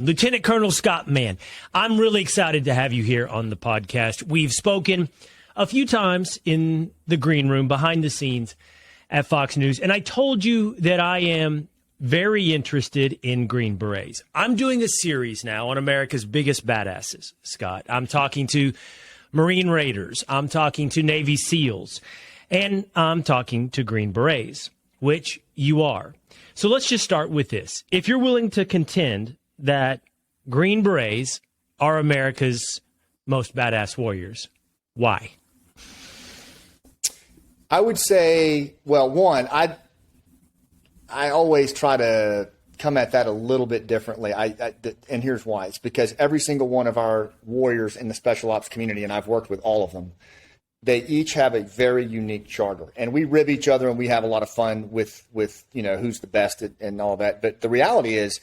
Lieutenant Colonel Scott Mann, I'm really excited to have you here on the podcast. We've spoken a few times in the green room, behind the scenes at Fox News, and I told you that I am very interested in Green Berets. I'm doing a series now on America's biggest badasses, Scott. I'm talking to Marine Raiders, I'm talking to Navy SEALs, and I'm talking to Green Berets, which you are. So let's just start with this. If you're willing to contend that Green Berets are America's most badass warriors, why? I would say, well, one, I always try to come at that a little bit differently. And here's why. It's because every single one of our warriors in the special ops community, and I've worked with all of them, they each have a very unique charter. And we rib each other and we have a lot of fun with who's the best and all that. But the reality is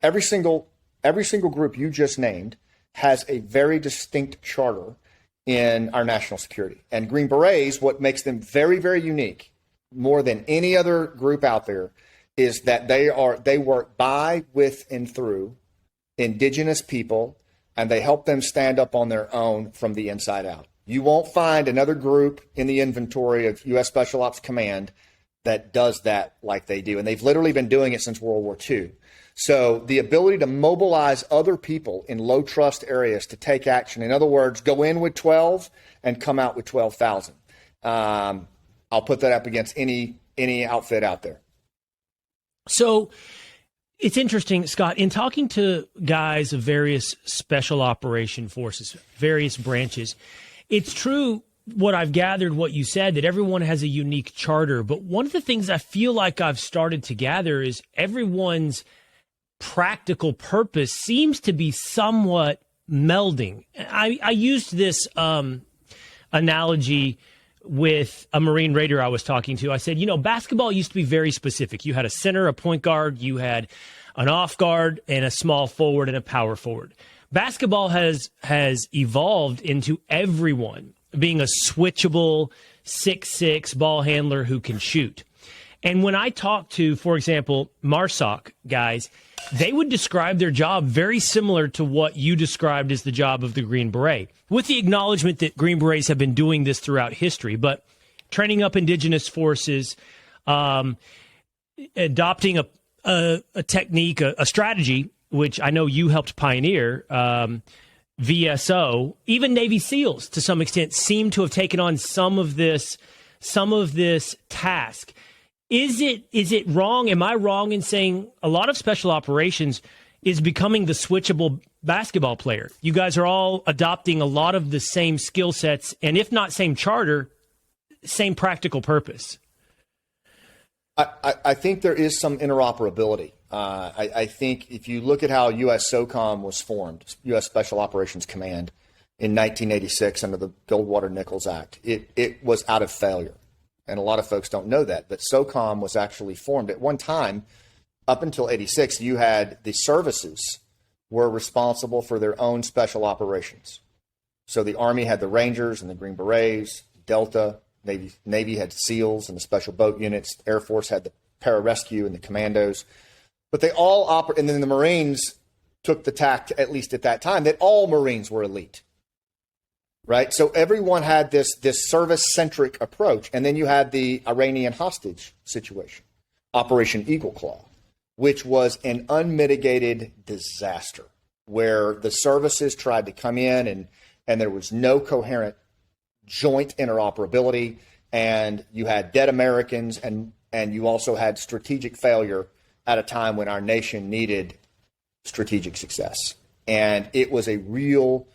every single group you just named has a very distinct charter in our national security. And Green Berets, what makes them very, very unique, more than any other group out there, is that they work by, with, and through indigenous people, and they help them stand up on their own from the inside out. You won't find another group in the inventory of U.S. Special Ops Command that does that like they do. And they've literally been doing it since World War II. So the ability to mobilize other people in low trust areas to take action, in other words, go in with 12 and come out with 12,000. I'll put that up against any outfit out there. So it's interesting, Scott, in talking to guys of various special operation forces, various branches, it's true what I've gathered, what you said, that everyone has a unique charter. But one of the things I feel like I've started to gather is everyone's practical purpose seems to be somewhat melding. I used this analogy with a Marine Raider I was talking to. I said, basketball used to be very specific. You had a center, a point guard, you had an off guard, and a small forward and a power forward. Basketball has evolved into everyone being a switchable 6'6" ball handler who can shoot. And when I talk to, for example, MARSOC guys, they would describe their job very similar to what you described as the job of the Green Beret, with the acknowledgement that Green Berets have been doing this throughout history. But training up indigenous forces, adopting a technique, a strategy, which I know you helped pioneer, VSO, even Navy SEALs to some extent seem to have taken on some of this task. Is it wrong? Am I wrong in saying a lot of special operations is becoming the switchable basketball player? You guys are all adopting a lot of the same skill sets, and if not same charter, same practical purpose. I think there is some interoperability. I think if you look at how U.S. SOCOM was formed, U.S. Special Operations Command, in 1986 under the Goldwater-Nichols Act, it was out of failure. And a lot of folks don't know that, but SOCOM was actually formed at one time. Up until 86, you had the services were responsible for their own special operations. So the Army had the Rangers and the Green Berets, Delta, Navy had SEALs and the special boat units, Air Force had the pararescue and the commandos. But they all operate, and then the Marines took the tact, at least at that time, that all Marines were elite. Right. So everyone had this service-centric approach. And then you had the Iranian hostage situation, Operation Eagle Claw, which was an unmitigated disaster where the services tried to come in and there was no coherent joint interoperability. And you had dead Americans and you also had strategic failure at a time when our nation needed strategic success. And it was a real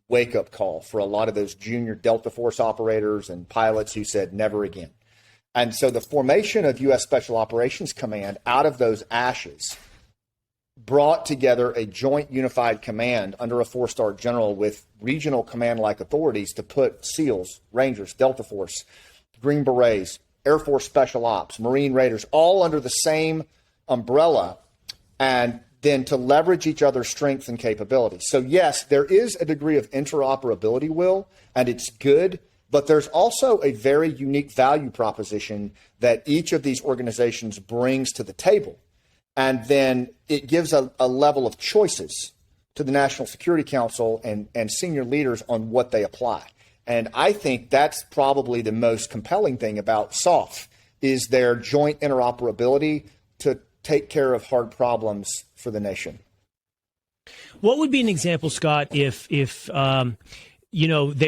wake-up call for a lot of those junior Delta Force operators and pilots who said never again. And so the formation of U.S. Special Operations Command out of those ashes brought together a joint unified command under a four-star general with regional command-like authorities to put SEALs, Rangers, Delta Force, Green Berets, Air Force Special Ops, Marine Raiders, all under the same umbrella, and then to leverage each other's strengths and capabilities. So yes, there is a degree of interoperability, Will, and it's good, but there's also a very unique value proposition that each of these organizations brings to the table. And then it gives a level of choices to the National Security Council and senior leaders on what they apply. And I think that's probably the most compelling thing about SOF is their joint interoperability to take care of hard problems for the nation. What would be an example, Scott, if they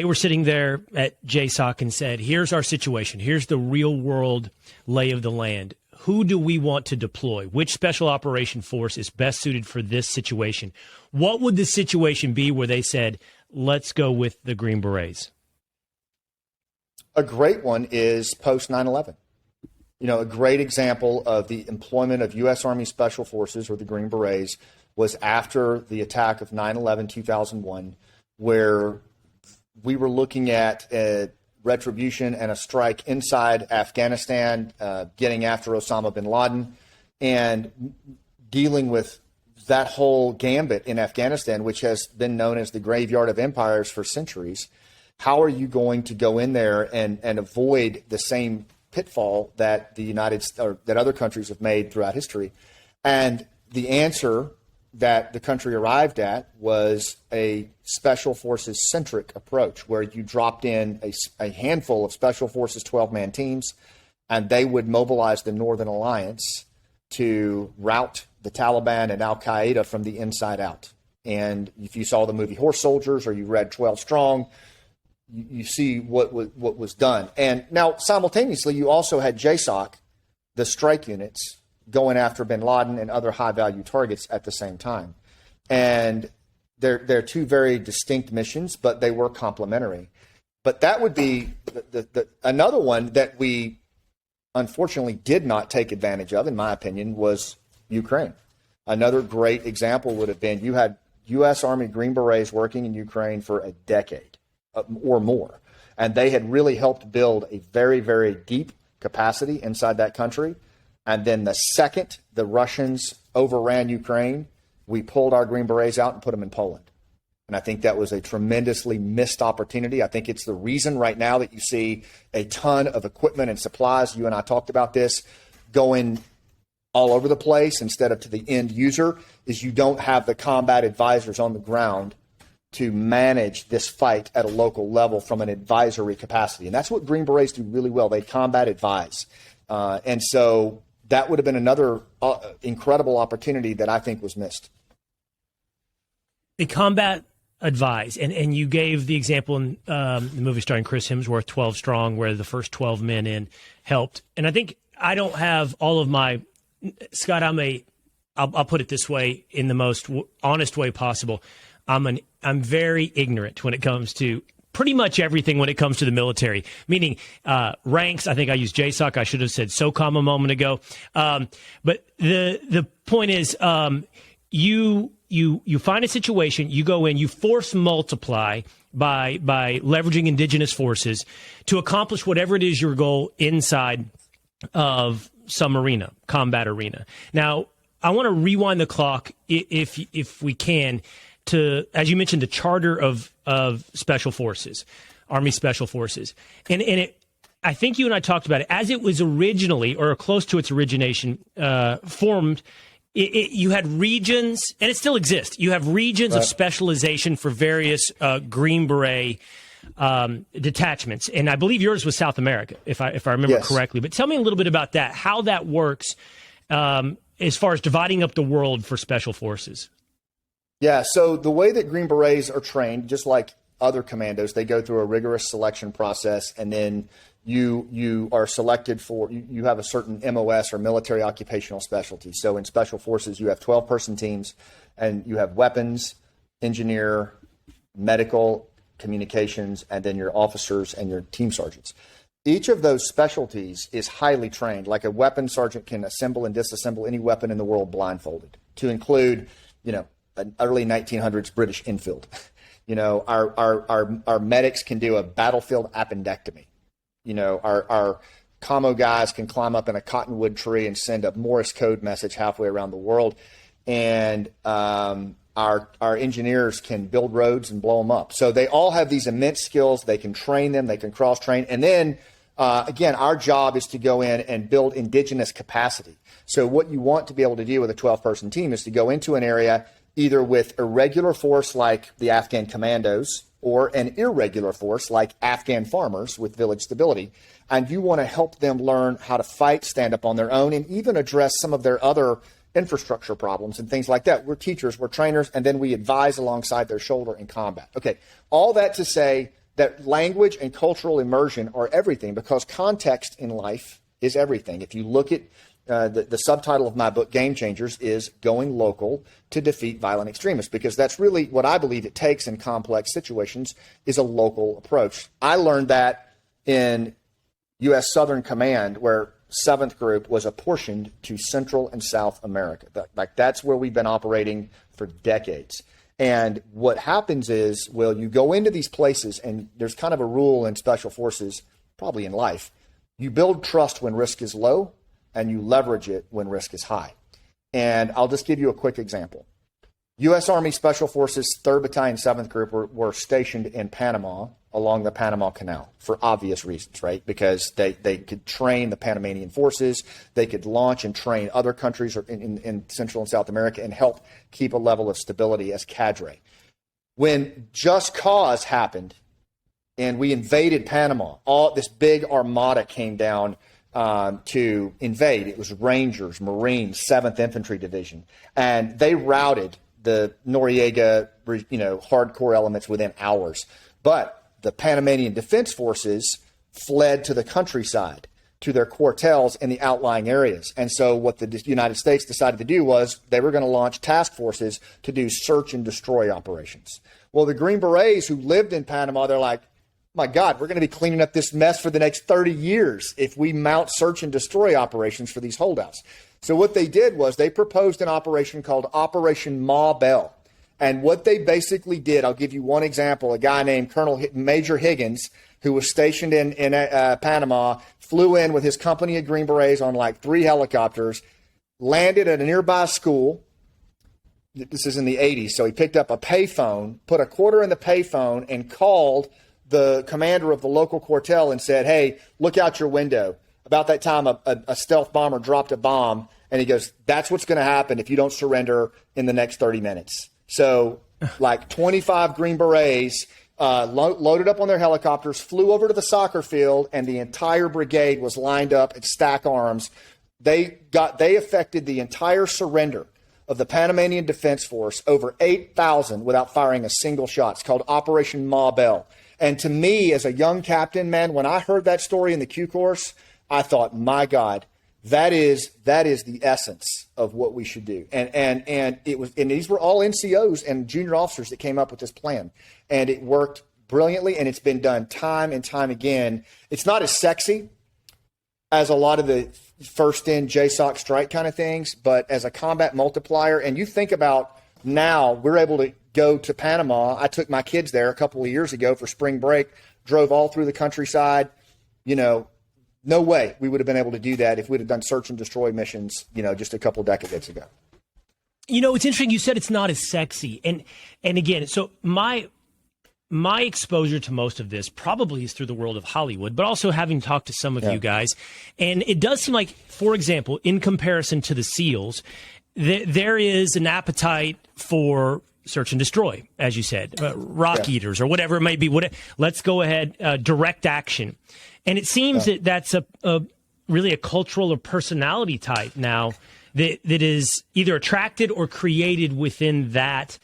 were sitting there at JSOC and said, here's our situation, here's the real world lay of the land. Who do we want to deploy? Which special operation force is best suited for this situation? What would the situation be where they said, let's go with the Green Berets? A great one is post 9/11. A great example of the employment of U.S. Army Special Forces, or the Green Berets, was after the attack of 9/11-2001, where we were looking at retribution and a strike inside Afghanistan, getting after Osama bin Laden, and dealing with that whole gambit in Afghanistan, which has been known as the graveyard of empires for centuries. How are you going to go in there and avoid the same pitfall that that other countries have made throughout history? And the answer that the country arrived at was a special forces centric approach, where you dropped in a handful of special forces 12-man teams, and they would mobilize the Northern Alliance to rout the Taliban and Al Qaeda from the inside out. And if you saw the movie Horse Soldiers or you read 12 Strong, you see what was done. And now simultaneously, you also had JSOC, the strike units, going after bin Laden and other high-value targets at the same time. And they're two very distinct missions, but they were complementary. But that would be another one that we unfortunately did not take advantage of, in my opinion, was Ukraine. Another great example would have been you had U.S. Army Green Berets working in Ukraine for a decade or more. And they had really helped build a very, very deep capacity inside that country. And then the second the Russians overran Ukraine, we pulled our Green Berets out and put them in Poland. And I think that was a tremendously missed opportunity. I think it's the reason right now that you see a ton of equipment and supplies, you and I talked about this, going all over the place instead of to the end user, is you don't have the combat advisors on the ground to manage this fight at a local level from an advisory capacity. And that's what Green Berets do really well. They combat advise. And so that would have been another incredible opportunity that I think was missed. The combat advise, and you gave the example in the movie starring Chris Hemsworth, 12 Strong, where the first 12 men in helped. And I think I don't have all of my, Scott, I'll put it this way in the most honest way possible. I'm very ignorant when it comes to pretty much everything when it comes to the military, meaning ranks. I think I used JSOC. I should have said SOCOM a moment ago. But the point is, you find a situation, you go in, you force multiply by leveraging indigenous forces to accomplish whatever it is your goal inside of some arena, combat arena. Now, I want to rewind the clock, if we can, to, as you mentioned, the charter of special forces, Army Special Forces. And I think you and I talked about it as it was originally, or close to its origination, formed. You had regions, and it still exists. You have regions of specialization for various Green Beret detachments, and I believe yours was South America, if I remember correctly. But tell me a little bit about that, how that works as far as dividing up the world for special forces. Yeah, so the way that Green Berets are trained, just like other commandos, they go through a rigorous selection process, and then you are selected for, you have a certain MOS, or military occupational specialty. So in special forces, you have 12-person teams, and you have weapons, engineer, medical, communications, and then your officers and your team sergeants. Each of those specialties is highly trained. Like a weapons sergeant can assemble and disassemble any weapon in the world blindfolded, to include, an early 1900s British Enfield. Our medics can do a battlefield appendectomy. Our commo guys can climb up in a cottonwood tree and send a Morse code message halfway around the world. And our engineers can build roads and blow them up. So they all have these immense skills. They can train them. They can cross-train. And then Again, our job is to go in and build indigenous capacity. So what you want to be able to do with a 12-person team is to go into an area either with a regular force like the Afghan commandos or an irregular force like Afghan farmers with village stability. And you want to help them learn how to fight, stand up on their own, and even address some of their other infrastructure problems and things like that. We're teachers, we're trainers, and then we advise alongside their shoulder in combat. Okay, all that to say that language and cultural immersion are everything, because context in life is everything. If you look at the subtitle of my book, Game Changers, is Going Local to Defeat Violent Extremists, because that's really what I believe it takes in complex situations, is a local approach. I learned that in U.S. Southern Command, where 7th Group was apportioned to Central and South America. That's where we've been operating for decades. And what happens is, well, you go into these places, and there's kind of a rule in special forces, probably in life. You build trust when risk is low, and you leverage it when risk is high. And I'll just give you a quick example. U.S. Army Special Forces 3rd Battalion, 7th Group were stationed in Panama along the Panama Canal for obvious reasons, right? Because they could train the Panamanian forces, they could launch and train other countries in Central and South America and help keep a level of stability as cadre. When Just Cause happened and we invaded Panama, this big armada came down to invade. It was Rangers, Marines, 7th Infantry Division, and they routed the Noriega, hardcore elements within hours. But the Panamanian Defense Forces fled to the countryside, to their quartels in the outlying areas. And so what the United States decided to do was they were going to launch task forces to do search and destroy operations. Well, the Green Berets who lived in Panama, they're like, my God, we're going to be cleaning up this mess for the next 30 years if we mount search and destroy operations for these holdouts. So what they did was they proposed an operation called Operation Ma Bell. And what they basically did, I'll give you one example. A guy named Major Higgins, who was stationed in Panama, flew in with his company of Green Berets on like 3 helicopters, landed at a nearby school. This is in the 80s. So he picked up a payphone, put a quarter in the payphone, and called the commander of the local quartel and said, hey, look out your window. About that time, a stealth bomber dropped a bomb, and he goes, that's what's going to happen if you don't surrender in the next 30 minutes. So like 25 Green Berets loaded up on their helicopters, flew over to the soccer field, and the entire brigade was lined up at stack arms. They effected the entire surrender of the Panamanian Defense Force, over 8,000, without firing a single shot. It's called Operation Ma Bell. And to me, as a young captain, man, when I heard that story in the Q course, I thought, my God, that is the essence of what we should do. And these were all NCOs and junior officers that came up with this plan. And it worked brilliantly, and it's been done time and time again. It's not as sexy as a lot of the first in JSOC strike kind of things, but as a combat multiplier, and you think about now, we're able to go to Panama. I took my kids there a couple of years ago for spring break, drove all through the countryside. No way we would have been able to do that if we'd have done search and destroy missions, just a couple of decades ago. It's interesting. You said it's not as sexy. And again, so my exposure to most of this probably is through the world of Hollywood, but also having talked to some of you guys. And it does seem like, for example, in comparison to the SEALs, there is an appetite for search and destroy, as you said, rock eaters or whatever it may be. Let's go ahead, direct action. And it seems that that's really a cultural or personality type now that is either attracted or created within that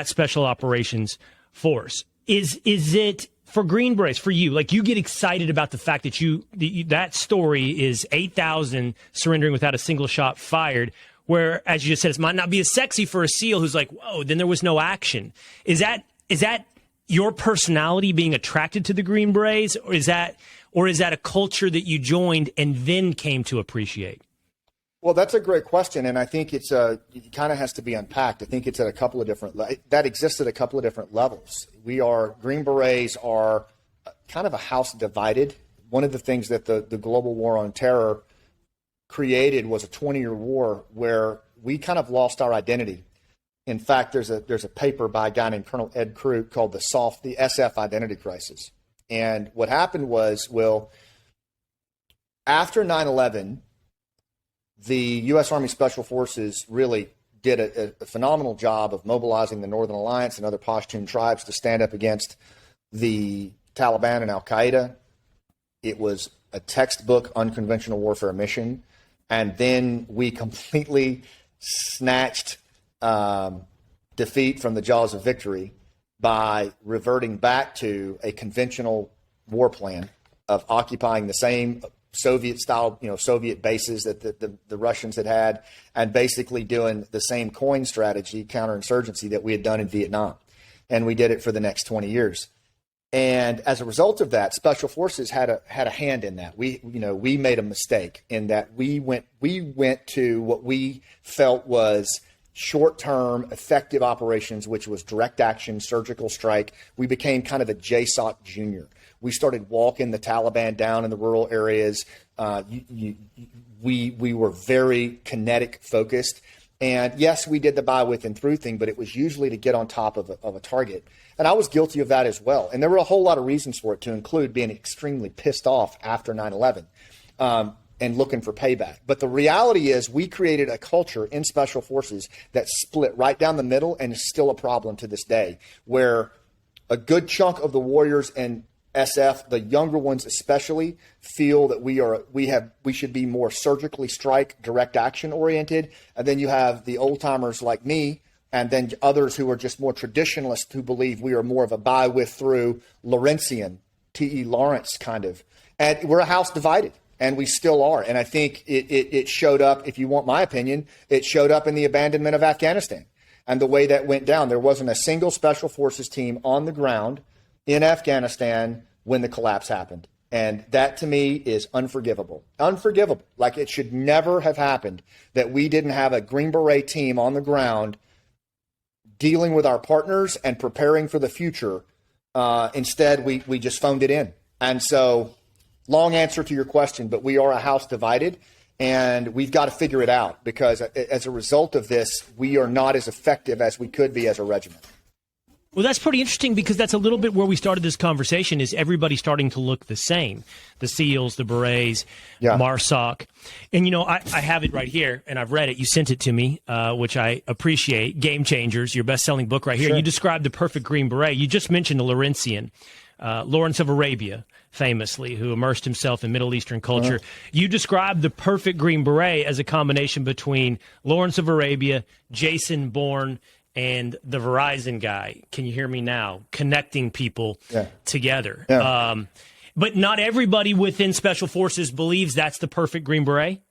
special operations force. Is it for Green Berets, for you, like you get excited about the fact that that story is 8,000 surrendering without a single shot fired, where, as you just said, it might not be as sexy for a SEAL who's like, whoa, then there was no action. Is that your personality being attracted to the Green Berets, or is that a culture that you joined and then came to appreciate? Well, that's a great question, and I think it kind of has to be unpacked. I think it's at a couple of different that exists at a couple of different levels. Green Berets are kind of a house divided. One of the things that the global war on terror created was a 20-year war where we kind of lost our identity. In fact, there's a paper by a guy named Colonel Ed Krug called the SF identity crisis. And what happened was, after 9/11, the U.S. Army Special Forces really did a phenomenal job of mobilizing the Northern Alliance and other Pashtun tribes to stand up against the Taliban and Al-Qaeda. It was a textbook unconventional warfare mission. And then we completely snatched defeat from the jaws of victory by reverting back to a conventional war plan of occupying the same Soviet-style, Soviet bases that the Russians had, and basically doing the same coin strategy, counterinsurgency, that we had done in Vietnam. And we did it for the next 20 years. And as a result of that, Special Forces had a hand in that. We made a mistake in that we went to what we felt was short-term effective operations, which was direct action, surgical strike. We became kind of a JSOC junior. We started walking the Taliban down in the rural areas. We were very kinetic focused. And yes, we did the by, with, and through thing, but it was usually to get on top of a target. And I was guilty of that as well. And there were a whole lot of reasons for it, to include being extremely pissed off after 9/11 and looking for payback. But the reality is we created a culture in Special Forces that split right down the middle, and is still a problem to this day, where a good chunk of the warriors and SF, the younger ones especially, feel that we should be more surgically strike, direct action oriented. And then you have the old timers like me, and then others who are just more traditionalists who believe we are more of a by, with, through, Lawrenceian, T.E. Lawrence kind of. And we're a house divided, and we still are. And I think it showed up, if you want my opinion, it showed up in the abandonment of Afghanistan and the way that went down. There wasn't a single Special Forces team on the ground in Afghanistan when the collapse happened. And that, to me, is unforgivable. Unforgivable. Like, it should never have happened that we didn't have a Green Beret team on the ground dealing with our partners and preparing for the future. Instead, we just phoned it in. And so, long answer to your question, but we are a house divided, and we've got to figure it out, because as a result of this, we are not as effective as we could be as a regiment. Well, that's pretty interesting, because that's a little bit where we started this conversation, is everybody starting to look the same. The SEALs, the Berets, MARSOC. And, I have it right here, and I've read it. You sent it to me, which I appreciate. Game Changers, your best-selling book right here. Sure. You described the perfect Green Beret. You just mentioned the Lawrenceian, Lawrence of Arabia, famously, who immersed himself in Middle Eastern culture. Uh-huh. You described the perfect Green Beret as a combination between Lawrence of Arabia, Jason Bourne, and the Verizon guy. Can you hear me now? Connecting people together. Yeah. But not everybody within Special Forces believes that's the perfect Green Beret?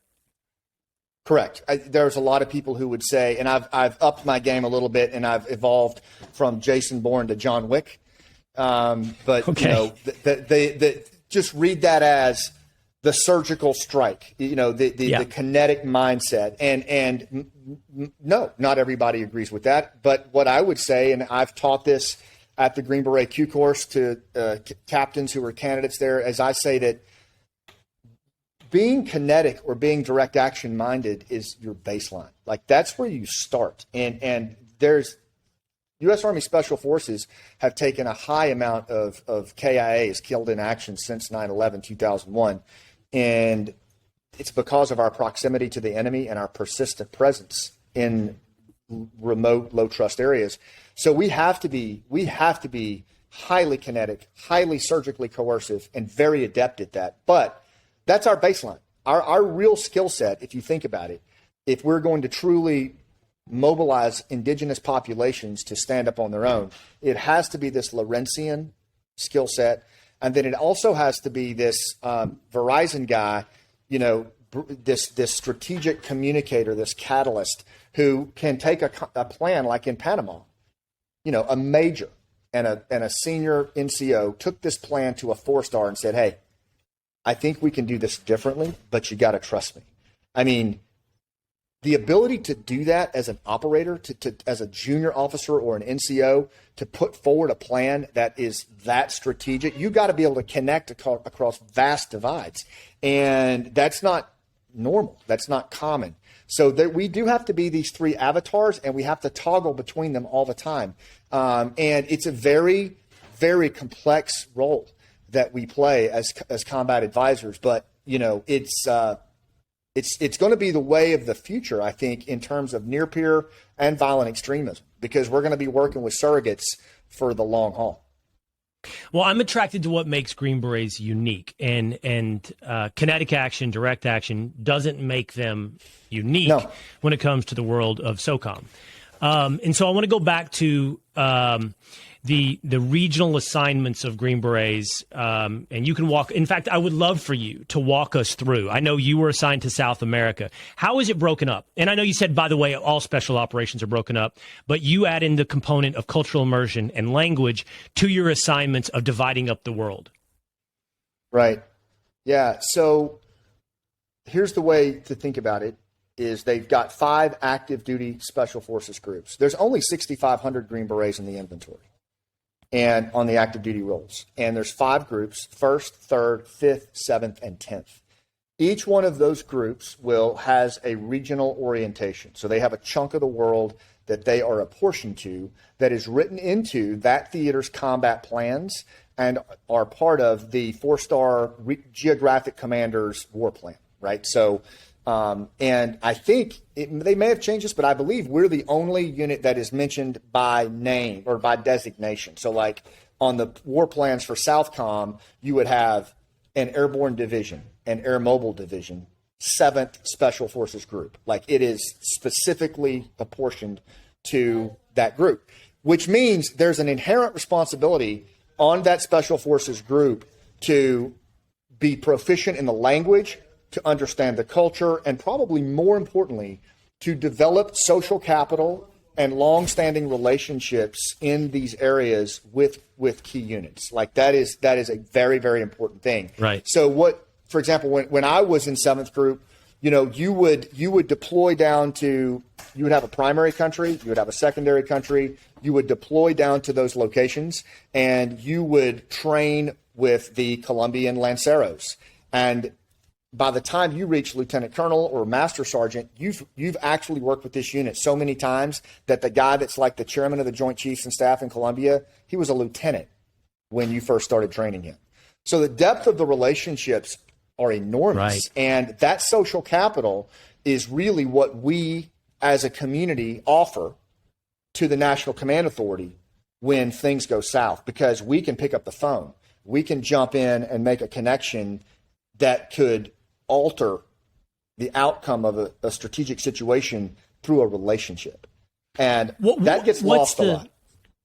Correct. There's a lot of people who would say, and I've upped my game a little bit, and I've evolved from Jason Bourne to John Wick. But, they just read that as the surgical strike, the kinetic mindset. And no, not everybody agrees with that. But what I would say, and I've taught this at the Green Beret Q course to captains who are candidates there, as I say that being kinetic or being direct action minded is your baseline. Like, that's where you start. And there's U.S. Army Special Forces have taken a high amount of KIAs, killed in action, since 9/11, 2001. And it's because of our proximity to the enemy and our persistent presence in remote, low-trust areas. So we have to be highly kinetic, highly surgically coercive, and very adept at that. But that's our baseline. Our real skill set, if you think about it, if we're going to truly mobilize indigenous populations to stand up on their own, it has to be this Lawrenceian skill set. And then it also has to be this Verizon guy, this strategic communicator, this catalyst, who can take a plan like in Panama. A major and a senior NCO took this plan to a 4-star and said, hey, I think we can do this differently, but you got to trust me. I mean, the ability to do that as an operator, as a junior officer or an NCO, to put forward a plan that is that strategic, you got to be able to connect across vast divides. And that's not normal. That's not common. So we do have to be these three avatars, and we have to toggle between them all the time. And it's a very, very complex role that we play as combat advisors. But it's going to be the way of the future, I think, in terms of near peer and violent extremism, because we're going to be working with surrogates for the long haul. Well, I'm attracted to what makes Green Berets unique, and kinetic action, direct action doesn't make them unique when it comes to the world of SOCOM. And so I want to go back to the regional assignments of Green Berets, and you can walk. In fact, I would love for you to walk us through. I know you were assigned to South America. How is it broken up? And I know you said, by the way, all special operations are broken up, but you add in the component of cultural immersion and language to your assignments of dividing up the world. Right. Yeah. So here's the way to think about it. Is they've got 5 active duty special forces groups. There's only 6,500 Green Berets in the inventory and on the active duty roles. And there's 5 groups, 1st, 3rd, 5th, 7th, and 10th. Each one of those groups has a regional orientation. So they have a chunk of the world that they are apportioned to that is written into that theater's combat plans and are part of the 4-star geographic commander's war plan, right? So and I think they may have changed this, but I believe we're the only unit that is mentioned by name or by designation. So like on the war plans for Southcom, you would have an airborne division, an air mobile division, 7th Special Forces group. Like it is specifically apportioned to that group, which means there's an inherent responsibility on that Special Forces group to be proficient in the language, to understand the culture, and probably more importantly, to develop social capital and long-standing relationships in these areas with key units. Like that is a very, very important thing. Right. So for example, when I was in 7th Group, you would deploy down to, you would have a primary country, you would have a secondary country, you would deploy down to those locations, and you would train with the Colombian Lanceros. And by the time you reach lieutenant colonel or master sergeant, you've actually worked with this unit so many times that the guy that's like the chairman of the Joint Chiefs and Staff in Colombia, he was a lieutenant when you first started training him. So the depth of the relationships are enormous. Right. And that social capital is really what we as a community offer to the National Command Authority when things go south, because we can pick up the phone. We can jump in and make a connection that could alter the outcome of a strategic situation through a relationship. And that gets lost a lot.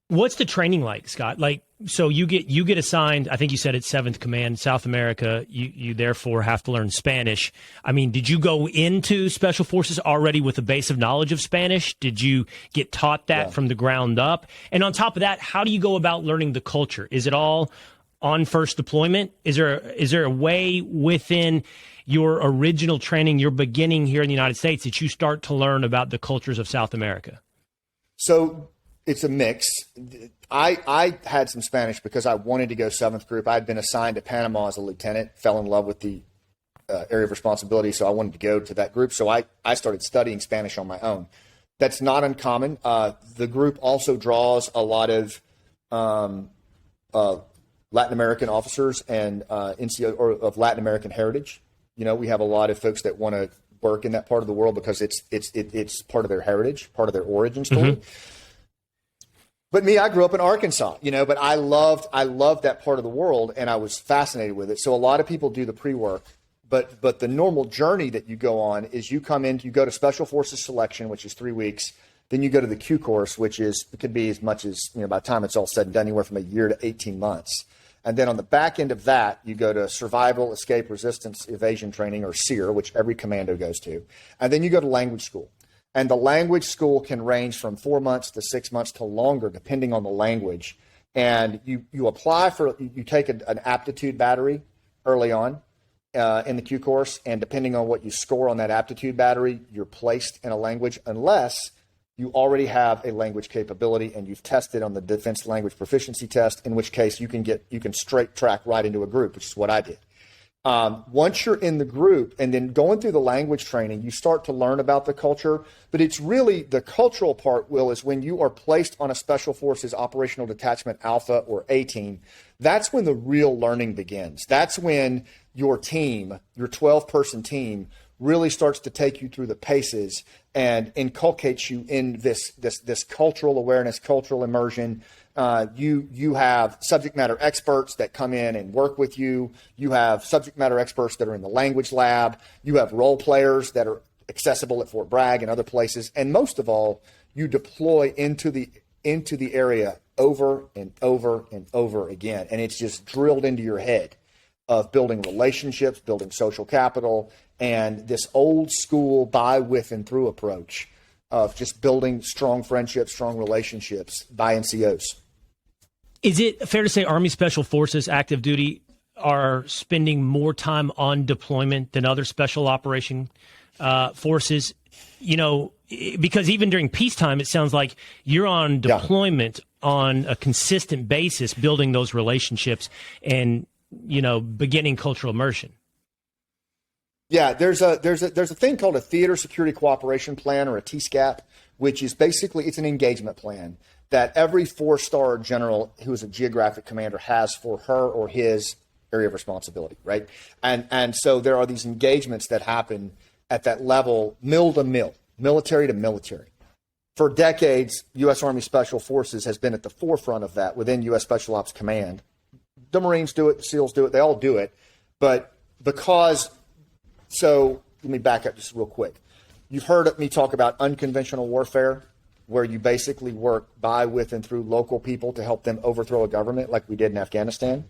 What's the training like, Scott? Like, so you get assigned, I think you said it's 7th Command, South America. You therefore have to learn Spanish. I mean, did you go into Special Forces already with a base of knowledge of Spanish? Did you get taught that from the ground up? And on top of that, how do you go about learning the culture? Is it all on first deployment? Is there a way within your original training, your beginning here in the United States, that you start to learn about the cultures of South America? So it's a mix. I had some Spanish because I wanted to go 7th Group. I had been assigned to Panama as a lieutenant, fell in love with the area of responsibility, so I wanted to go to that group. So I started studying Spanish on my own. That's not uncommon. The group also draws a lot of Latin American officers and NCO or of Latin American heritage. We have a lot of folks that want to work in that part of the world because it's part of their heritage, part of their origin story. Mm-hmm. But me, I grew up in Arkansas, but I loved that part of the world, and I was fascinated with it. So a lot of people do the pre-work, but the normal journey that you go on is you go to Special Forces selection, which is 3 weeks. Then you go to the Q course, which could be as much as, by the time it's all said and done, anywhere from a year to 18 months. And then on the back end of that, you go to Survival, Escape, Resistance, Evasion Training, or SEER, which every commando goes to. And then you go to language school. And the language school can range from 4 months to 6 months to longer, depending on the language. And you apply for, you take an aptitude battery early on in the Q course. And depending on what you score on that aptitude battery, you're placed in a language unless you already have a language capability and you've tested on the Defense Language Proficiency Test, in which case you can straight track right into a group, which is what I did. Once you're in the group and then going through the language training, you start to learn about the culture. But it's really the cultural part, Will, is when you are placed on a Special Forces Operational Detachment Alpha or A team. That's when the real learning begins. That's when your team, your 12-person team, really starts to take you through the paces and inculcates you in this cultural awareness, cultural immersion. You have subject matter experts that come in and work with you. You have subject matter experts that are in the language lab. You have role players that are accessible at Fort Bragg and other places. And most of all, you deploy into the area over and over and over again. And it's just drilled into your head of building relationships, building social capital, and this old school by, with, and through approach of just building strong friendships, strong relationships by NCOs. Is it fair to say Army Special Forces active duty are spending more time on deployment than other special operation forces? You know, because even during peacetime, it sounds like you're on deployment on a consistent basis, building those relationships and, you know, beginning cultural immersion. Yeah, there's a thing called a Theater Security Cooperation Plan, or a TSCAP, which is basically, it's an engagement plan that every 4-star general who is a geographic commander has for her or his area of responsibility, right? And so there are these engagements that happen at that level, mill to mill, military to military. For decades, U.S. Army Special Forces has been at the forefront of that within U.S. Special Ops Command. The Marines do it, the SEALs do it, they all do it. But so let me back up just real quick. You've heard me talk about unconventional warfare, where you basically work by, with, and through local people to help them overthrow a government like we did in Afghanistan.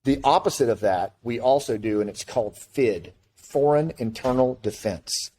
The opposite of that, we also do, and it's called FID, Foreign Internal Defense.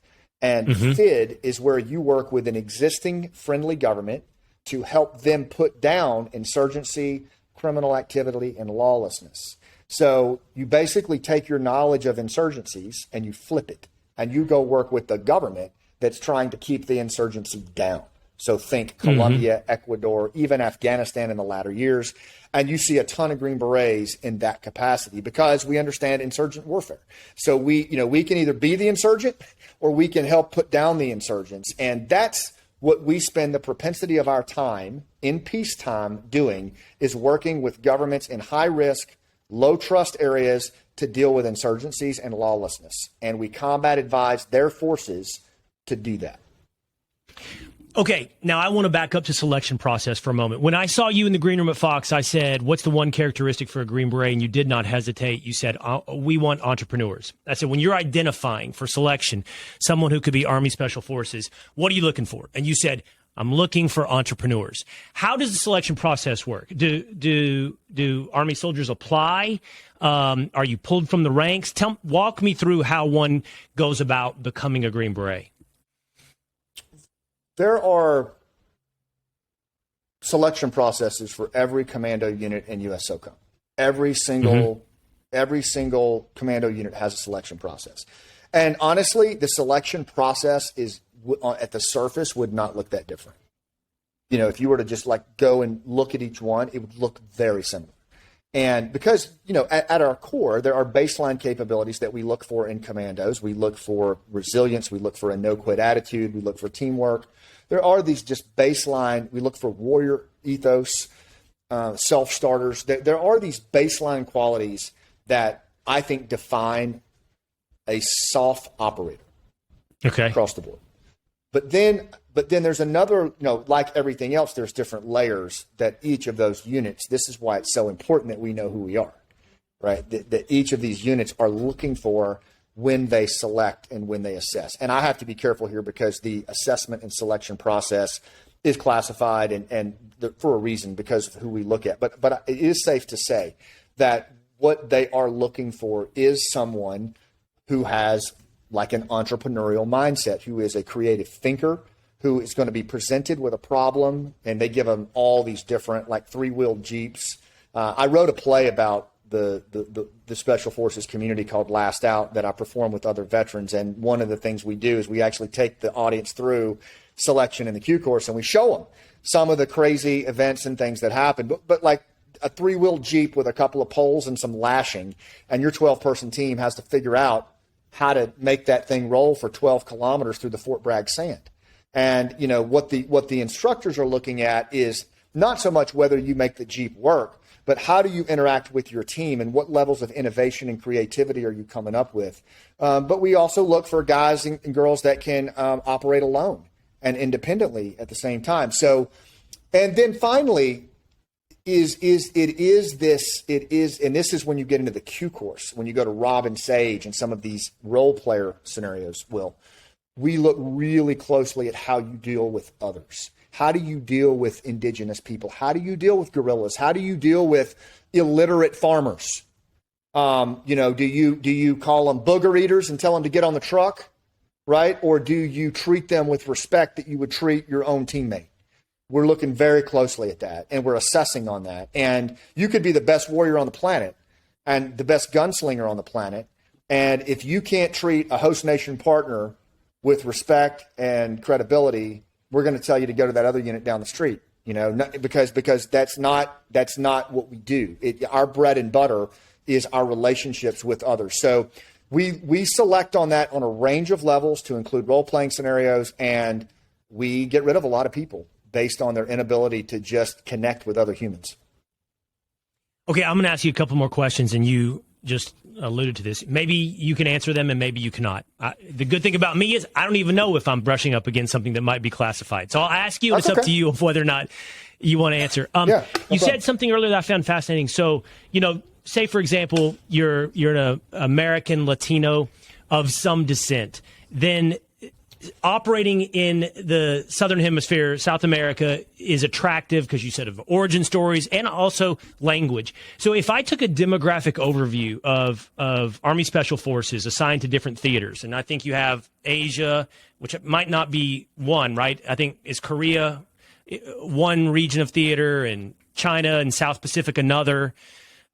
And FID is where you work with an existing friendly government to help them put down insurgency, criminal activity, and lawlessness. So you basically take your knowledge of insurgencies and you flip it, and you go work with the government that's trying to keep the insurgency down. So think Colombia, Ecuador, even Afghanistan in the latter years. And you see a ton of Green Berets in that capacity because we understand insurgent warfare. So we can either be the insurgent or we can help put down the insurgents. And that's what we spend the propensity of our time in peacetime doing, is working with governments in high risk, low trust areas to deal with insurgencies and lawlessness. And we combat advise their forces to do that. Okay, now I want to back up to selection process for a moment. When I saw you in the green room at Fox, I said, what's the one characteristic for a Green Beret? And you did not hesitate. You said, we want entrepreneurs. I said, when you're identifying for selection someone who could be Army Special Forces, what are you looking for? And you said, I'm looking for entrepreneurs. How does the selection process work? Do Army soldiers apply? Are you pulled from the ranks? Walk me through how one goes about becoming a Green Beret. There are selection processes for every commando unit in U.S. SOCOM. Every single commando unit has a selection process. And honestly, the selection process is, at the surface, would not look that different. You know, if you were to just like go and look at each one, it would look very similar. And because, you know, at our core, there are baseline capabilities that we look for in commandos. We look for resilience. We look for a no-quit attitude. We look for teamwork. There are these just baseline. We look for warrior ethos, self-starters. There are these baseline qualities that I think define a soft operator across the board. But then there's another, you know, like everything else, there's different layers that each of those units, this is why it's so important that we know who we are, right? That each of these units are looking for when they select and when they assess. And I have to be careful here because the assessment and selection process is classified and for a reason, because of who we look at. But it is safe to say that what they are looking for is someone who has like an entrepreneurial mindset, who is a creative thinker, who is going to be presented with a problem, and they give them all these different, like, three-wheeled Jeeps. I wrote a play about the Special Forces community called Last Out that I perform with other veterans, and one of the things we do is we actually take the audience through selection in the Q course, and we show them some of the crazy events and things that happen, but like a three-wheeled Jeep with a couple of poles and some lashing, and your 12-person team has to figure out how to make that thing roll for 12 kilometers through the Fort Bragg sand. And, you know, what the instructors are looking at is not so much whether you make the Jeep work, but how do you interact with your team and what levels of innovation and creativity are you coming up with? But we also look for guys and girls that can operate alone and independently at the same time. So, and then finally, and this is when you get into the Q course, when you go to Rob and Sage and some of these role player scenarios, we look really closely at how you deal with others. How do you deal with indigenous people? How do you deal with gorillas? How do you deal with illiterate farmers? Do you call them booger eaters and tell them to get on the truck, right? Or do you treat them with respect that you would treat your own teammate? We're looking very closely at that, and we're assessing on that. And you could be the best warrior on the planet and the best gunslinger on the planet, and if you can't treat a host nation partner with respect and credibility, we're going to tell you to go to that other unit down the street. Because that's not what we do. Our bread and butter is our relationships with others. So we select on that on a range of levels to include role-playing scenarios, and we get rid of a lot of people based on their inability to just connect with other humans. Okay, I'm going to ask you a couple more questions, and you just alluded to this. Maybe you can answer them, and maybe you cannot. The good thing about me is I don't even know if I'm brushing up against something that might be classified. So I'll ask you, and it's up to you of whether or not you want to answer. You said something earlier that I found fascinating. So, say, for example, you're an American Latino of some descent. Then operating in the Southern Hemisphere, South America, is attractive because you said of origin stories and also language. So if I took a demographic overview of Army Special Forces assigned to different theaters, and I think you have Asia, which might not be one, right? I think is Korea one region of theater, and China and South Pacific another.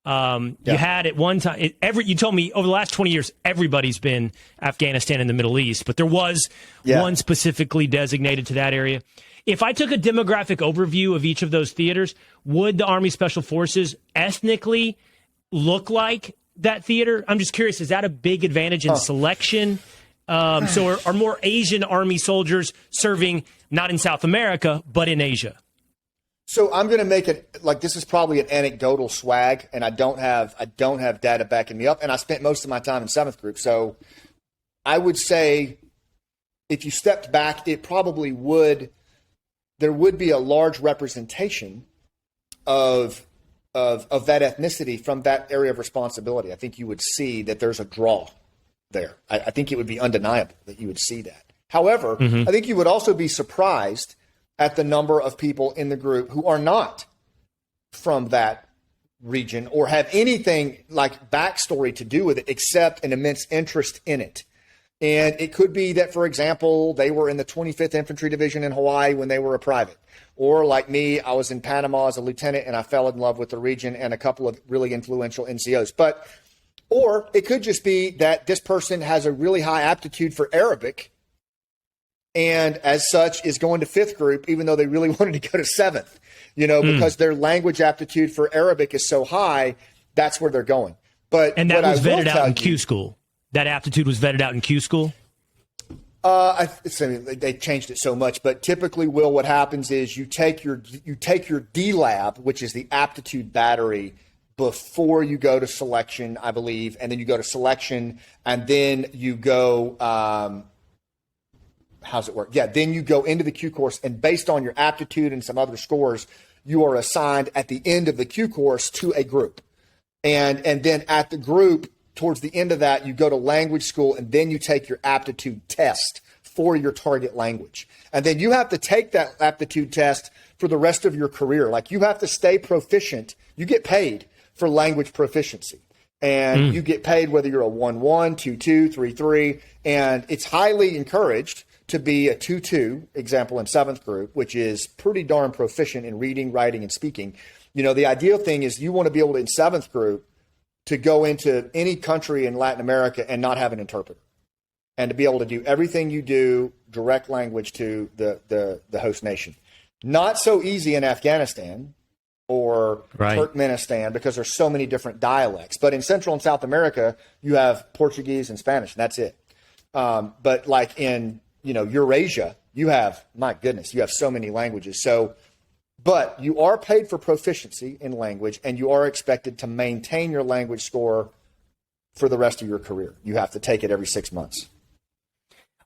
You had at one time, you told me over the last 20 years, everybody's been Afghanistan and the Middle East, but there was one specifically designated to that area. If I took a demographic overview of each of those theaters, would the Army Special Forces ethnically look like that theater? I'm just curious, is that a big advantage in selection? So are more Asian Army soldiers serving not in South America, but in Asia? So I'm going to make it like this is probably an anecdotal swag, and I don't have data backing me up. And I spent most of my time in 7th Group, so I would say if you stepped back, it probably would. There would be a large representation of that ethnicity from that area of responsibility. I think you would see that there's a draw there. I think it would be undeniable that you would see that. However, I think you would also be surprised at the number of people in the group who are not from that region or have anything like backstory to do with it except an immense interest in it. And it could be that, for example, they were in the 25th Infantry Division in Hawaii when they were a private. Or like me, I was in Panama as a lieutenant and I fell in love with the region and a couple of really influential NCOs. Or it could just be that this person has a really high aptitude for Arabic and as such is going to 5th Group, even though they really wanted to go to 7th, because their language aptitude for Arabic is so high, that's where they're going. And that was vetted out in Q school. That aptitude was vetted out in Q school? They changed it so much, but typically, Will, what happens is you take your D lab, which is the aptitude battery, before you go to selection, I believe, and then you go to selection, and then you go. How's it work? Yeah, then you go into the Q course, and based on your aptitude and some other scores, you are assigned at the end of the Q course to a group. And then at the group, towards the end of that, you go to language school, and then you take your aptitude test for your target language. And then you have to take that aptitude test for the rest of your career. Like, you have to stay proficient. You get paid for language proficiency. And you get paid whether you're a 1-1, 2-2, 3-3, and it's highly encouraged to be a 2-2, example in 7th Group, which is pretty darn proficient in reading, writing, and speaking. The ideal thing is you want to be able to, in 7th Group, to go into any country in Latin America and not have an interpreter, and to be able to do everything you do direct language to the host nation. Not so easy in Afghanistan or Turkmenistan because there's so many different dialects. But in Central and South America, you have Portuguese and Spanish, and that's it. But like in Eurasia, you have, my goodness, you have so many languages. So But you are paid for proficiency in language, and you are expected to maintain your language score for the rest of your career. You have to take it every 6 months.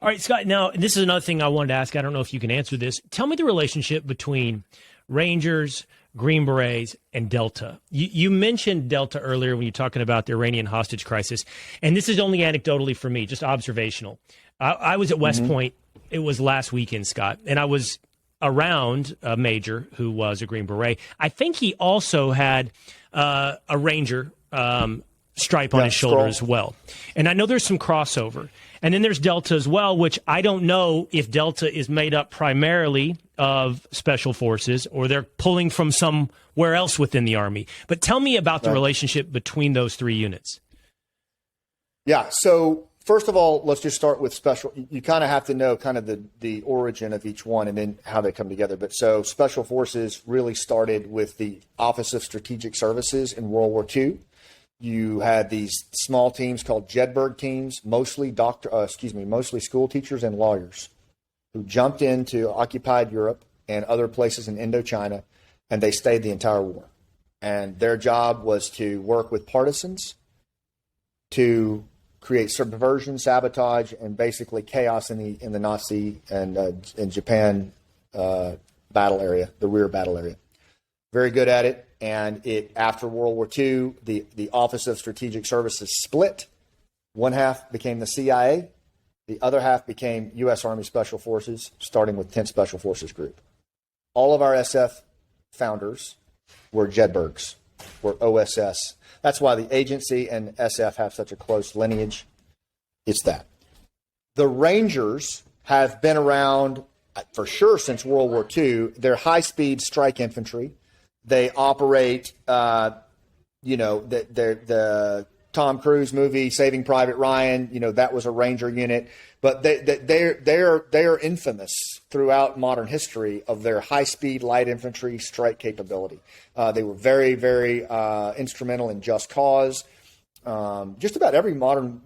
All right, Scott, now this is another thing I wanted to ask. I don't know if you can answer this. Tell me the relationship between Rangers, Green Berets, and Delta. You mentioned Delta earlier when you were talking about the Iranian hostage crisis, and this is only anecdotally for me, just observational. I was at West Point. It was last weekend, Scott, and I was around a major who was a Green Beret. I think he also had a Ranger stripe on his shoulder as well. And I know there's some crossover. And then there's Delta as well, which I don't know if Delta is made up primarily of special forces or they're pulling from somewhere else within the Army. But tell me about the relationship between those three units. Yeah, so first of all, let's just start with special. You kind of have to know kind of the origin of each one and then how they come together. But so special forces really started with the Office of Strategic Services in World War II. You had these small teams called Jedburgh teams, mostly school teachers and lawyers who jumped into occupied Europe and other places in Indochina, and they stayed the entire war. And their job was to work with partisans to create subversion, sabotage, and basically chaos in the Nazi and in Japan battle area, the rear battle area. Very good at it. And after World War II, the Office of Strategic Services split. One half became the CIA. The other half became U.S. Army Special Forces, starting with 10th Special Forces Group. All of our SF founders were Jedburghs, were OSS. That's why the agency and SF have such a close lineage. It's that. The Rangers have been around for sure since World War II. They're high-speed strike infantry. They operate, the Tom Cruise movie, Saving Private Ryan. That was a Ranger unit. But they are infamous throughout modern history of their high-speed light infantry strike capability. They were very, very instrumental in Just Cause. Just about every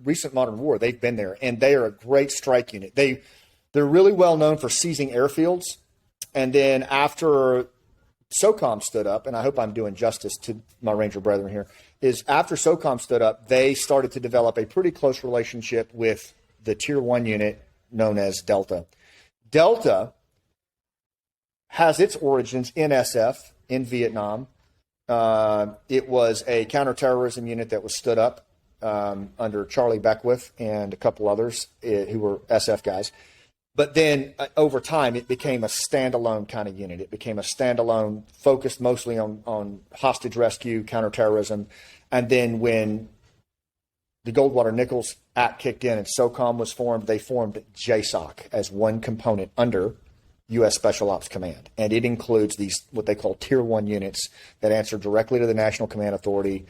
recent modern war, they've been there, and they are a great strike unit. They're really well known for seizing airfields, and then after SOCOM stood up, and I hope I'm doing justice to my Ranger brethren here, is after SOCOM stood up, they started to develop a pretty close relationship with the Tier 1 unit known as Delta. Delta has its origins in SF in Vietnam. It was a counterterrorism unit that was stood up under Charlie Beckwith and a couple others who were SF guys. But then over time, it became a standalone kind of unit. It became a standalone, focused mostly on hostage rescue, counterterrorism. And then when the Goldwater-Nichols Act kicked in and SOCOM was formed, they formed JSOC as one component under U.S. Special Ops Command. And it includes these, what they call Tier 1 units that answer directly to the National Command Authority,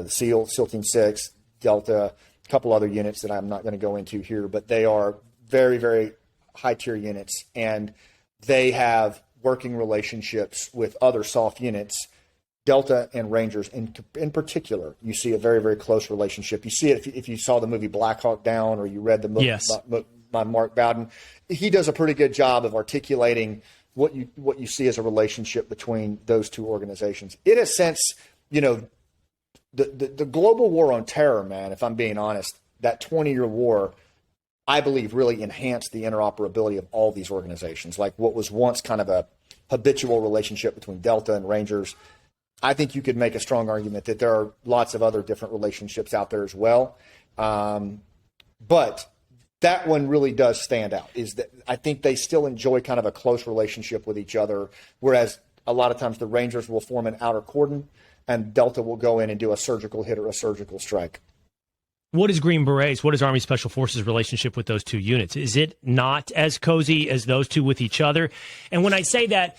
SEAL Team 6, Delta, a couple other units that I'm not going to go into here, but they are very, very high-tier units, and they have working relationships with other soft units. Delta and Rangers in particular, you see a very, very close relationship. You see it if you saw the movie Black Hawk Down or you read the book by Mark Bowden. He does a pretty good job of articulating what you see as a relationship between those two organizations. In a sense, the global war on terror, man, if I'm being honest, that 20-year war, I believe, really enhanced the interoperability of all these organizations. Like what was once kind of a habitual relationship between Delta and Rangers, I think you could make a strong argument that there are lots of other different relationships out there as well. But that one really does stand out, is that I think they still enjoy kind of a close relationship with each other, whereas a lot of times the Rangers will form an outer cordon and Delta will go in and do a surgical hit or a surgical strike. What is Green Berets? What is Army Special Forces' relationship with those two units? Is it not as cozy as those two with each other? And when I say that,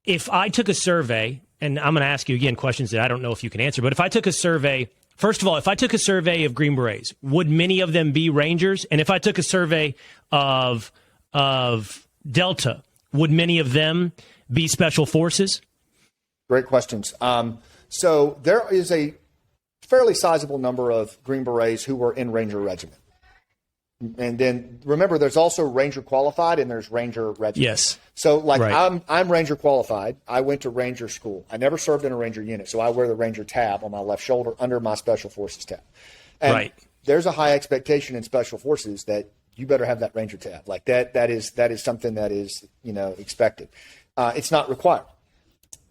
if I took a survey, and I'm going to ask you again questions that I don't know if you can answer, but if I took a survey, first of all, if I took a survey of Green Berets, would many of them be Rangers? And if I took a survey of Delta, would many of them be Special Forces? Great questions. So there is a fairly sizable number of Green Berets who were in Ranger Regiment. And then remember, there's also Ranger qualified and there's Ranger regiment. Yes. So like Right. I'm Ranger qualified. I went to Ranger school. I never served in a Ranger unit, so I wear the Ranger tab on my left shoulder under my Special Forces tab. And Right. there's a high expectation in Special Forces that you better have that Ranger tab. Like that is something that is, expected. It's not required.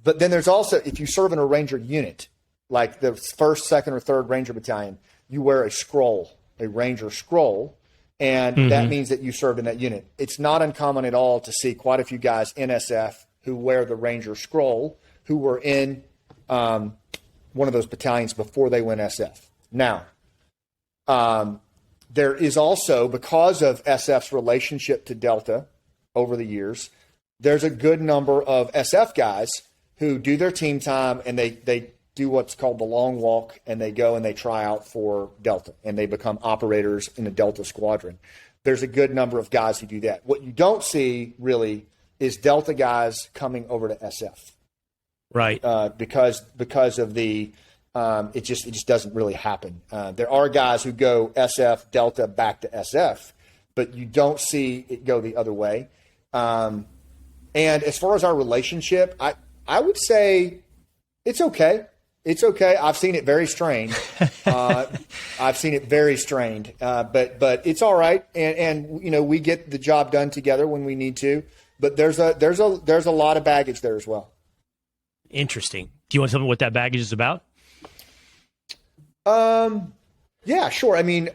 But then there's also, if you serve in a Ranger unit, like the 1st, 2nd, or 3rd Ranger Battalion, you wear a Ranger scroll, and that means that you served in that unit. It's not uncommon at all to see quite a few guys in SF who wear the Ranger scroll who were in one of those battalions before they went SF. Now, there is also, because of SF's relationship to Delta over the years, there's a good number of SF guys who do their team time and they do what's called the long walk, and they go and they try out for Delta, and they become operators in the Delta squadron. There's a good number of guys who do that. What you don't see really is Delta guys coming over to SF, Right. because of the it just doesn't really happen. There are guys who go SF Delta back to SF, but you don't see it go the other way. And as far as our relationship, I would say it's okay. It's okay. I've seen it very strained. But it's all right. And we get the job done together when we need to. But there's a lot of baggage there as well. Interesting. Do you want to tell me what that baggage is about? Yeah, sure. I mean,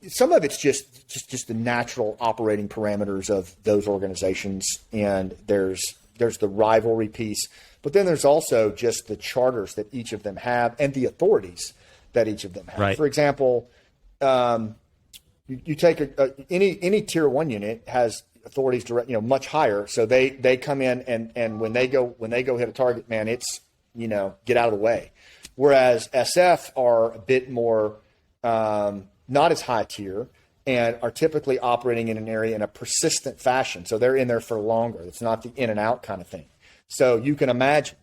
some of it's just the natural operating parameters of those organizations, and there's the rivalry piece. But then there's also just the charters that each of them have and the authorities that each of them have. Right. For example, you take any tier 1 unit has authorities direct, much higher. So they come in and when they go hit a target, man, it's, get out of the way. Whereas SF are a bit more not as high tier and are typically operating in an area in a persistent fashion. So they're in there for longer. It's not the in and out kind of thing. So you can imagine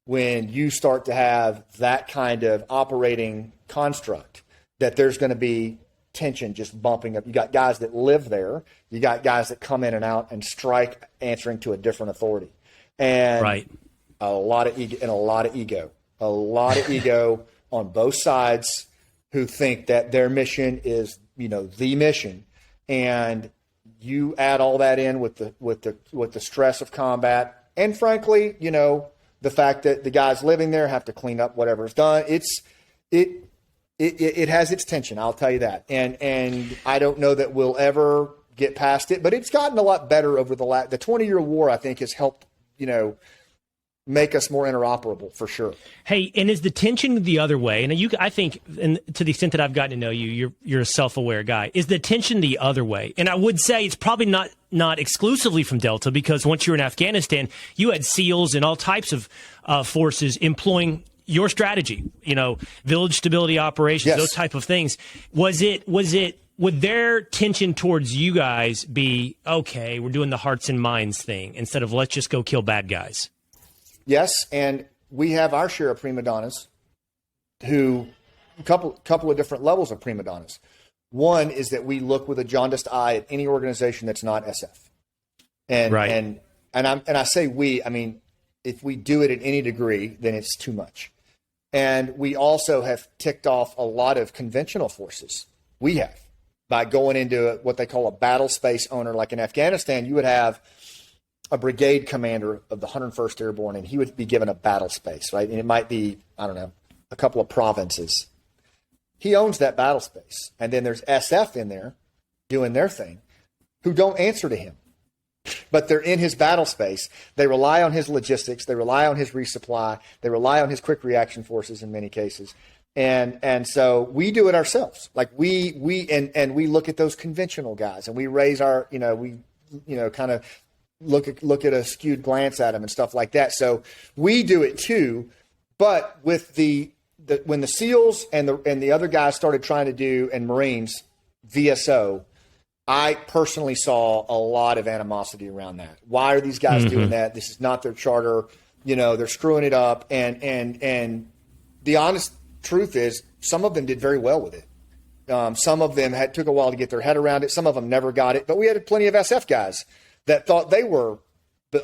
when you start to have that kind of operating construct that there's going to be tension just bumping up. You got guys that live there. You got guys that come in and out and strike answering to a different authority. And Right. a lot of ego on both sides who think that their mission is, the mission. And you add all that in with the stress of combat. And frankly, the fact that the guys living there have to clean up whatever's done, it has its tension. I'll tell you that. And I don't know that we'll ever get past it, but it's gotten a lot better over the 20-year war. I think has helped, make us more interoperable for sure. Hey, and is the tension the other way? And I think, and to the extent that I've gotten to know you, you're a self-aware guy. Is the tension the other way? And I would say it's probably not exclusively from Delta, because once you were in Afghanistan, you had SEALs and all types of forces employing your strategy. Village stability operations, Yes. those type of things. Would their tension towards you guys be, okay, we're doing the hearts and minds thing instead of let's just go kill bad guys? Yes, and we have our share of prima donnas who a couple of different levels of prima donnas. One is that we look with a jaundiced eye at any organization that's not SF. And Right. and I say we, I mean, if we do it at any degree, then it's too much. And we also have ticked off a lot of conventional forces. We have, by going into what they call a battle space owner. Like in Afghanistan, you would have a brigade commander of the 101st Airborne, and he would be given a battle space, right? And it might be, I don't know, a couple of provinces. He owns that battle space. And then there's SF in there doing their thing who don't answer to him. But they're in his battle space. They rely on his logistics. They rely on his resupply. They rely on his quick reaction forces in many cases. And so we do it ourselves. Like we look at those conventional guys, and we raise our, kind of look at a skewed glance at them and stuff like that. So we do it too. But with when the SEALs and the other guys started trying to do, and Marines, VSO, I personally saw a lot of animosity around that. Why are these guys doing that? This is not their charter. They're screwing it up. And the honest truth is, some of them did very well with it. Some of them took a while to get their head around it. Some of them never got it. But we had plenty of SF guys that thought they were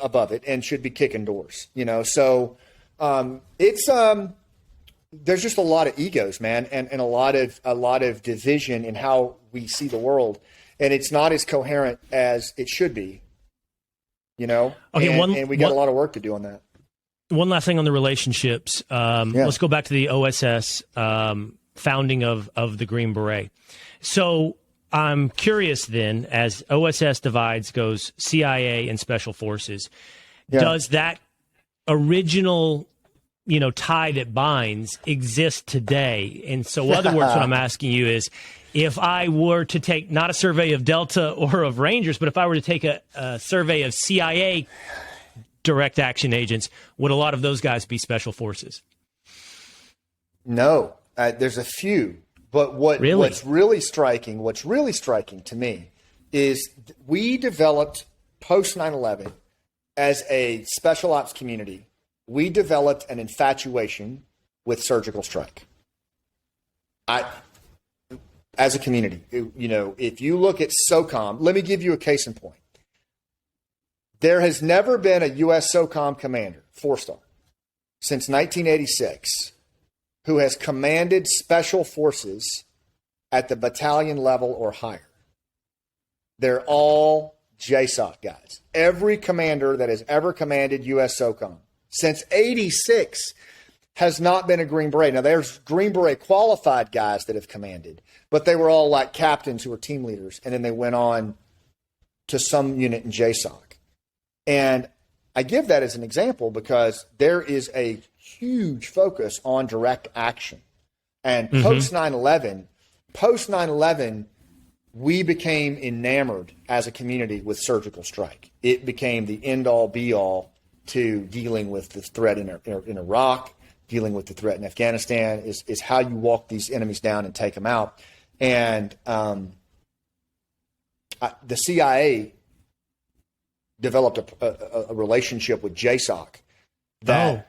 above it and should be kicking doors. So there's just a lot of egos, man, and a lot of division in how we see the world, and it's not as coherent as it should be. Okay, and we got a lot of work to do on that. One last thing on the relationships. Let's go back to the OSS founding of the Green Beret. So I'm curious then, as OSS divides, goes CIA and Special Forces. Yeah. Does that original, tie that binds exist today? And so, in other words, what I'm asking you is, if I were to take not a survey of Delta or of Rangers, but if I were to take a survey of CIA direct action agents, would a lot of those guys be Special Forces? No, there's a few. But what's really striking to me is we developed post 9/11 as a special ops community. We developed an infatuation with surgical strike. As a community, if you look at SOCOM, let me give you a case in point. There has never been a U.S. SOCOM commander, 4-star, since 1986, who has commanded special forces at the battalion level or higher. They're all JSOC guys. Every commander that has ever commanded U.S. SOCOM since 86 has not been a Green Beret. Now, there's Green Beret qualified guys that have commanded, but they were all like captains who were team leaders, and then they went on to some unit in JSOC. And I give that as an example because there is a huge focus on direct action. And post 9/11, we became enamored as a community with surgical strike. It became the end-all, be-all to dealing with the threat in Iraq, dealing with the threat in Afghanistan, is how you walk these enemies down and take them out. And the CIA developed a relationship with JSOC that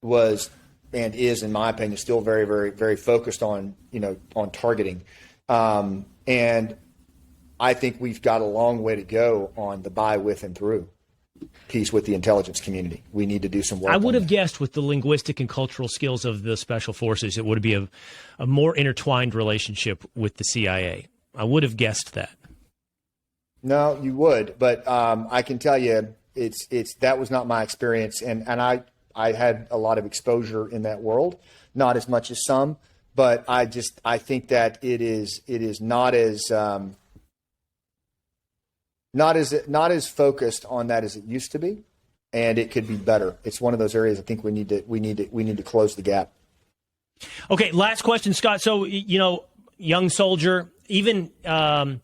was and is, in my opinion, still very, very, very focused on targeting. And I think we've got a long way to go on the by, with, and through piece with the intelligence community. We need to do some work. I would have guessed with the linguistic and cultural skills of the Special Forces, it would be a more intertwined relationship with the CIA. I would have guessed that. No, you would, but I can tell you, that was not my experience, and I had a lot of exposure in that world, not as much as some, but I think that it is not as focused on that as it used to be, and it could be better. It's one of those areas I think we need to close the gap. Okay, last question, Scott. So young soldier, even young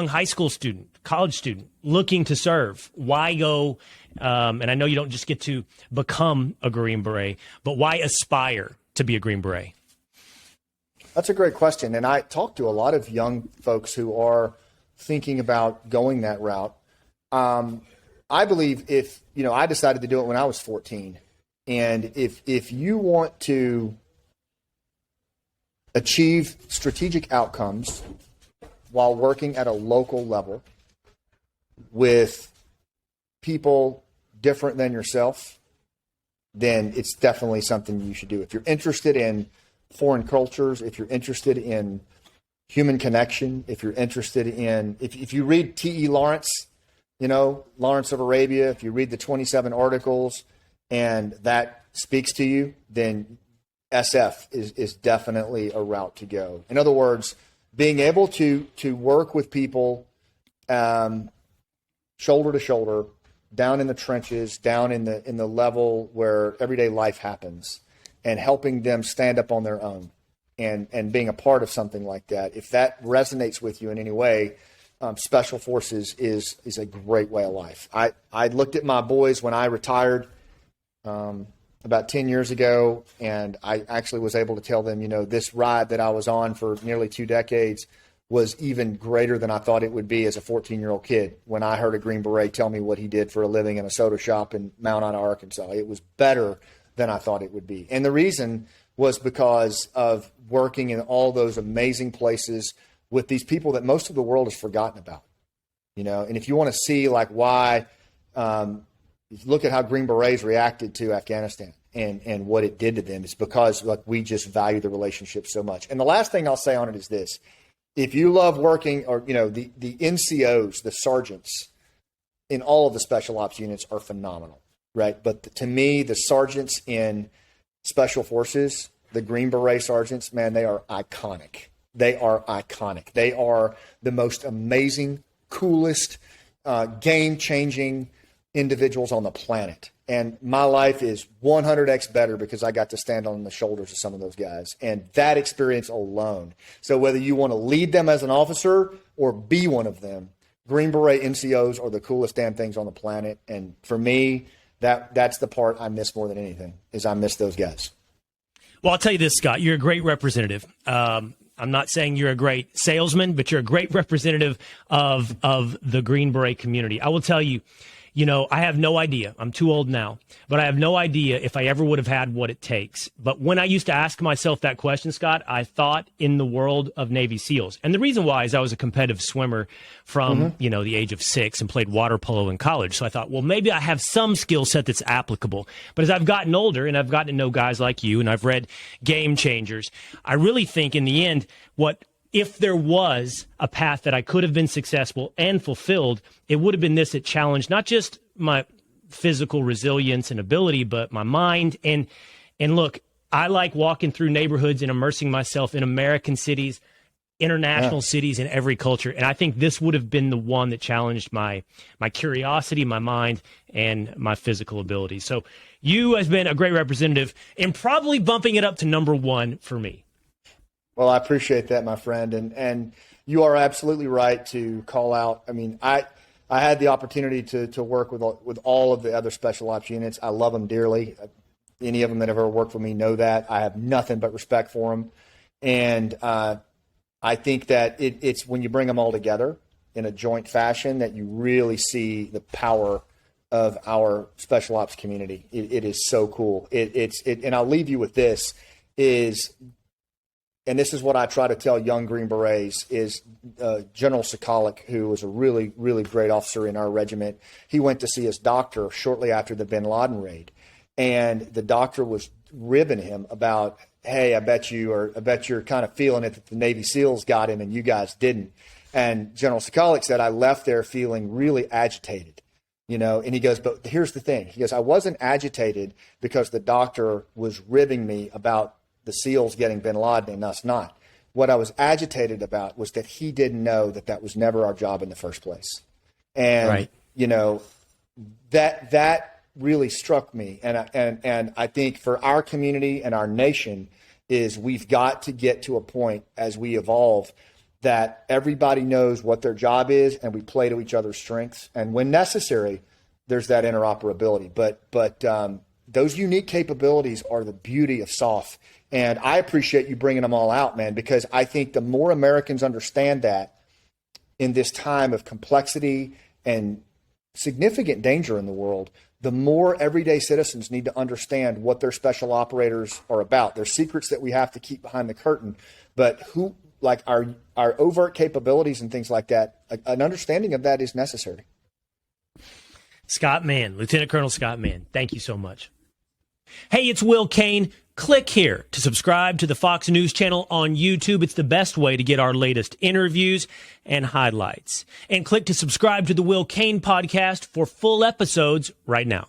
high school student, college student looking to serve. Why go? And I know you don't just get to become a Green Beret, but why aspire to be a Green Beret? That's a great question. And I talk to a lot of young folks who are thinking about going that route. I believe I decided to do it when I was 14. And if you want to achieve strategic outcomes while working at a local level with people different than yourself, then it's definitely something you should do. If you're interested in foreign cultures, if you're interested in human connection, if you're interested in, if you read T.E. Lawrence, Lawrence of Arabia, if you read the 27 articles and that speaks to you, then SF is definitely a route to go. In other words, being able to work with people shoulder to shoulder, down in the trenches, down in the level where everyday life happens, and helping them stand up on their own and being a part of something like that. If that resonates with you in any way, Special Forces is a great way of life. I looked at my boys when I retired about 10 years ago, and I actually was able to tell them, this ride that I was on for nearly 2 decades was even greater than I thought it would be as a 14-year-old kid when I heard a Green Beret tell me what he did for a living in a soda shop in Mount Ina, Arkansas. It was better than I thought it would be. And the reason was because of working in all those amazing places with these people that most of the world has forgotten about. And if you want to see like why, look at how Green Berets reacted to Afghanistan and what it did to them. It's because like we just value the relationship so much. And the last thing I'll say on it is this: if you love working, or the NCOs, the sergeants in all of the special ops units are phenomenal, right? But to me, the sergeants in special forces, the Green Beret sergeants, man, they are iconic. They are iconic. They are the most amazing, coolest, game-changing individuals on the planet. And my life is 100x better because I got to stand on the shoulders of some of those guys. And that experience alone. So whether you want to lead them as an officer or be one of them, Green Beret NCOs are the coolest damn things on the planet. And for me, that's the part I miss more than anything, is I miss those guys. Well, I'll tell you this, Scott, you're a great representative. I'm not saying you're a great salesman, but you're a great representative of the Green Beret community. I will tell you, I have no idea. I'm too old now, but I have no idea if I ever would have had what it takes. But when I used to ask myself that question, Scott, I thought in the world of Navy SEALs. And the reason why is I was a competitive swimmer from, the age of 6 and played water polo in college. So I thought, well, maybe I have some skill set that's applicable. But as I've gotten older and I've gotten to know guys like you and I've read Game Changers, I really think in the end, if there was a path that I could have been successful and fulfilled, it would have been this. It challenged not just my physical resilience and ability, but my mind. And look, I like walking through neighborhoods and immersing myself in American cities, international cities, in every culture. And I think this would have been the one that challenged my curiosity, my mind, and my physical ability. So you has been a great representative and probably bumping it up to number 1 for me. Well, I appreciate that, my friend. And you are absolutely right to call out. I mean, I had the opportunity to work with all of the other special ops units. I love them dearly. Any of them that have ever worked with me know that. I have nothing but respect for them. And I think that it's when you bring them all together in a joint fashion that you really see the power of our special ops community. It is so cool. And I'll leave you with this and this is what I try to tell young Green Berets, is General Sokolic, who was a really, really great officer in our regiment. He went to see his doctor shortly after the bin Laden raid. And the doctor was ribbing him about, hey, I bet you're kind of feeling it that the Navy SEALs got him and you guys didn't. And General Sokolic said, I left there feeling really agitated. And he goes, but here's the thing. He goes, I wasn't agitated because the doctor was ribbing me about the SEALs getting bin Laden and us not. What I was agitated about was that he didn't know that was never our job in the first place. And, that really struck me. And I think for our community and our nation is we've got to get to a point as we evolve that everybody knows what their job is and we play to each other's strengths. And when necessary, there's that interoperability. But those unique capabilities are the beauty of SOF. And I appreciate you bringing them all out, man, because I think the more Americans understand that in this time of complexity and significant danger in the world, the more everyday citizens need to understand what their special operators are about. There's secrets that we have to keep behind the curtain, but our overt capabilities and things like that, an understanding of that is necessary. Scott Mann, Lieutenant Colonel Scott Mann, thank you so much. Hey, it's Will Cain. Click here to subscribe to the Fox News channel on YouTube. It's the best way to get our latest interviews and highlights. And click to subscribe to the Will Cain podcast for full episodes right now.